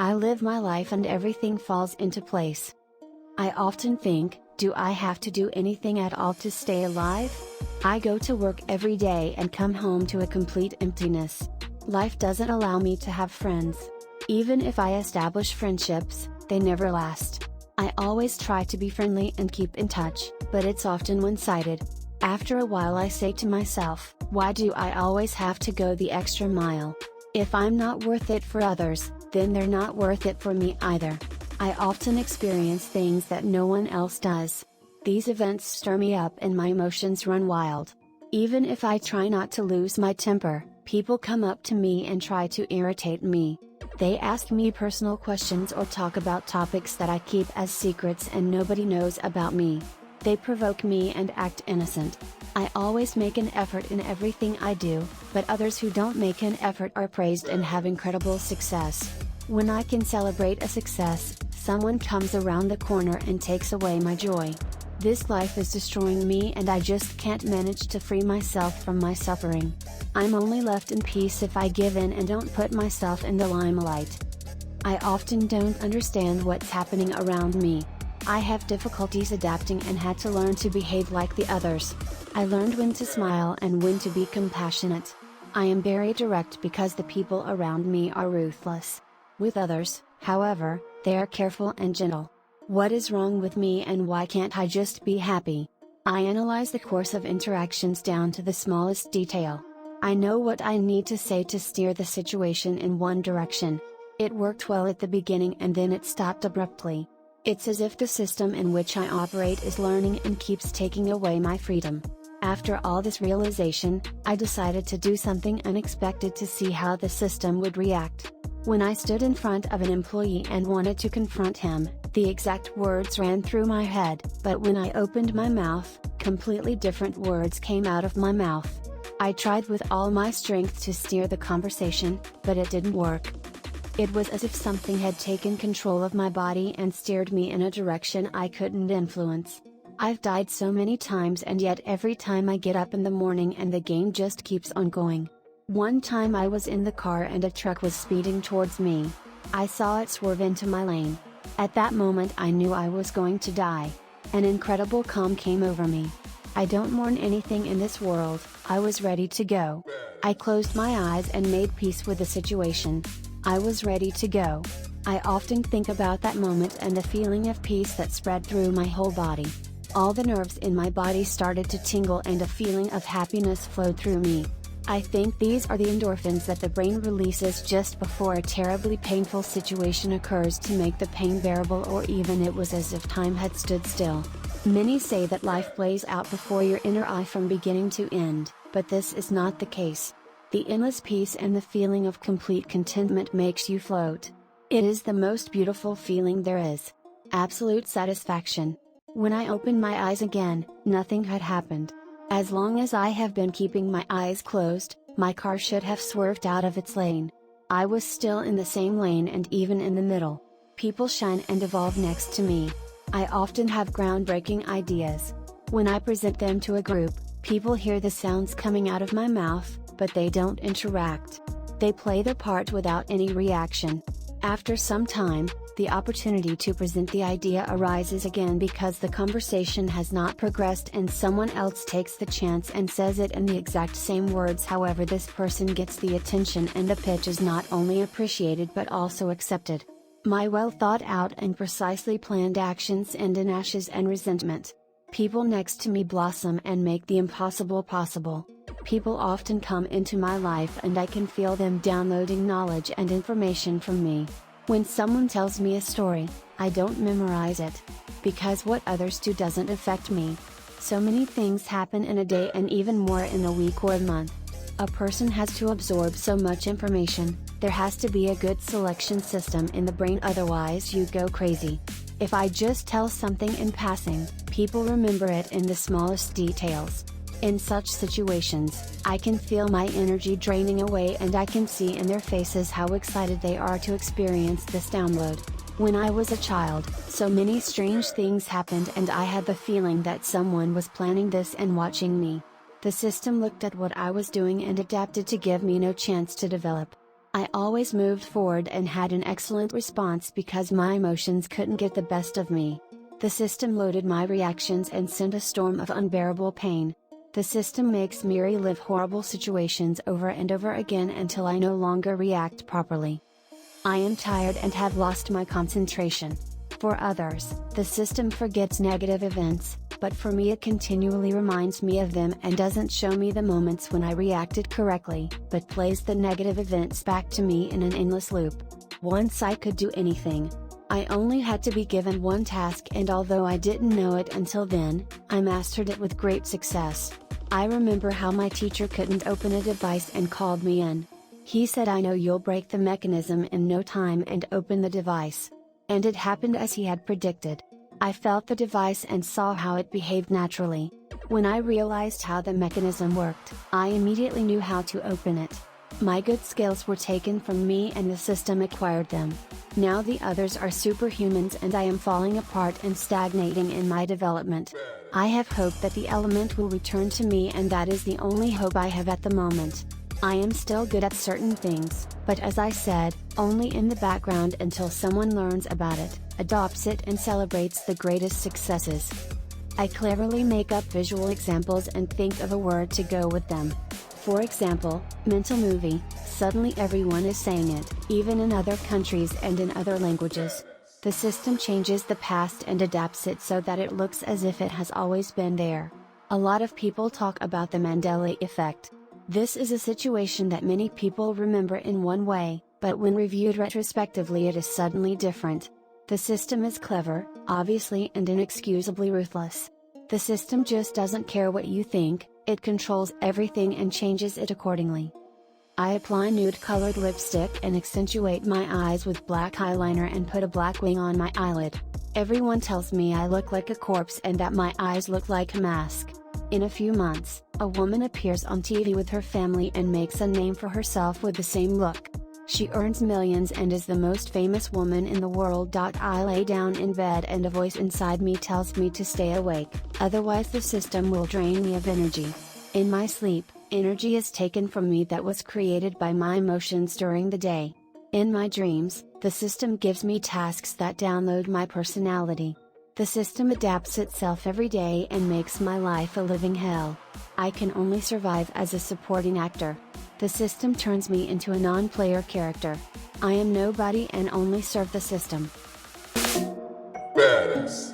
I live my life and everything falls into place. I often think, do I have to do anything at all to stay alive? I go to work every day and come home to a complete emptiness. Life doesn't allow me to have friends. Even if I establish friendships, they never last. I always try to be friendly and keep in touch, but it's often one-sided. After a while I say to myself, why do I always have to go the extra mile? If I'm not worth it for others, then they're not worth it for me either. I often experience things that no one else does. These events stir me up and my emotions run wild. Even if I try not to lose my temper, people come up to me and try to irritate me. They ask me personal questions or talk about topics that I keep as secrets and nobody knows about me. They provoke me and act innocent. I always make an effort in everything I do, but others who don't make an effort are praised and have incredible success. When I can celebrate a success, someone comes around the corner and takes away my joy. This life is destroying me and I just can't manage to free myself from my suffering. I'm only left in peace if I give in and don't put myself in the limelight. I often don't understand what's happening around me. I have difficulties adapting and had to learn to behave like the others. I learned when to smile and when to be compassionate. I am very direct because the people around me are ruthless. With others, however, they are careful and gentle. What is wrong with me and why can't I just be happy? I analyze the course of interactions down to the smallest detail. I know what I need to say to steer the situation in one direction. It worked well at the beginning and then it stopped abruptly. It's as if the system in which I operate is learning and keeps taking away my freedom. After all this realization, I decided to do something unexpected to see how the system would react. When I stood in front of an employee and wanted to confront him, the exact words ran through my head, but when I opened my mouth, completely different words came out of my mouth. I tried with all my strength to steer the conversation, but it didn't work. It was as if something had taken control of my body and steered me in a direction I couldn't influence. I've died so many times and yet every time I get up in the morning and the game just keeps on going. One time I was in the car and a truck was speeding towards me. I saw it swerve into my lane. At that moment I knew I was going to die. An incredible calm came over me. I don't mourn anything in this world, I was ready to go. I closed my eyes and made peace with the situation. I was ready to go. I often think about that moment and the feeling of peace that spread through my whole body. All the nerves in my body started to tingle and a feeling of happiness flowed through me. I think these are the endorphins that the brain releases just before a terribly painful situation occurs to make the pain bearable, or even it was as if time had stood still. Many say that life plays out before your inner eye from beginning to end, but this is not the case. The endless peace and the feeling of complete contentment makes you float. It is the most beautiful feeling there is. Absolute satisfaction. When I opened my eyes again, nothing had happened. As long as I have been keeping my eyes closed, my car should have swerved out of its lane. I was still in the same lane and even in the middle. People shine and evolve next to me. I often have groundbreaking ideas. When I present them to a group, people hear the sounds coming out of my mouth, but they don't interact. They play their part without any reaction. After some time, the opportunity to present the idea arises again because the conversation has not progressed and someone else takes the chance and says it in the exact same words. However, this person gets the attention and the pitch is not only appreciated but also accepted. My well thought out and precisely planned actions end in ashes and resentment. People next to me blossom and make the impossible possible. People often come into my life and I can feel them downloading knowledge and information from me. When someone tells me a story, I don't memorize it. Because what others do doesn't affect me. So many things happen in a day and even more in a week or a month. A person has to absorb so much information, there has to be a good selection system in the brain, otherwise you go crazy. If I just tell something in passing, people remember it in the smallest details. In such situations, I can feel my energy draining away and I can see in their faces how excited they are to experience this download. When I was a child, so many strange things happened and I had the feeling that someone was planning this and watching me. The system looked at what I was doing and adapted to give me no chance to develop. I always moved forward and had an excellent response because my emotions couldn't get the best of me. The system loaded my reactions and sent a storm of unbearable pain. The system makes me relive horrible situations over and over again until I no longer react properly. I am tired and have lost my concentration. For others, the system forgets negative events, but for me it continually reminds me of them and doesn't show me the moments when I reacted correctly, but plays the negative events back to me in an endless loop. Once I could do anything. I only had to be given one task, and although I didn't know it until then, I mastered it with great success. I remember how my teacher couldn't open a device and called me in. He said, "I know you'll break the mechanism in no time and open the device." And it happened as he had predicted. I felt the device and saw how it behaved naturally. When I realized how the mechanism worked, I immediately knew how to open it. My good skills were taken from me and the system acquired them. Now the others are superhumans and I am falling apart and stagnating in my development. I have hope that the element will return to me, and that is the only hope I have at the moment. I am still good at certain things, but as I said, only in the background until someone learns about it, adopts it and celebrates the greatest successes. I cleverly make up visual examples and think of a word to go with them. For example, mental movie, suddenly everyone is saying it, even in other countries and in other languages. The system changes the past and adapts it so that it looks as if it has always been there. A lot of people talk about the Mandela effect. This is a situation that many people remember in one way, but when reviewed retrospectively it is suddenly different. The system is clever, obviously, and inexcusably ruthless. The system just doesn't care what you think, it controls everything and changes it accordingly. I apply nude-colored lipstick and accentuate my eyes with black eyeliner and put a black wing on my eyelid. Everyone tells me I look like a corpse and that my eyes look like a mask. In a few months, a woman appears on TV with her family and makes a name for herself with the same look. She earns millions and is the most famous woman in the world. I lay down in bed and a voice inside me tells me to stay awake, otherwise the system will drain me of energy. In my sleep, energy is taken from me that was created by my emotions during the day. In my dreams, the system gives me tasks that download my personality. The system adapts itself every day and makes my life a living hell. I can only survive as a supporting actor. The system turns me into a non-player character. I am nobody and only serve the system. Badass.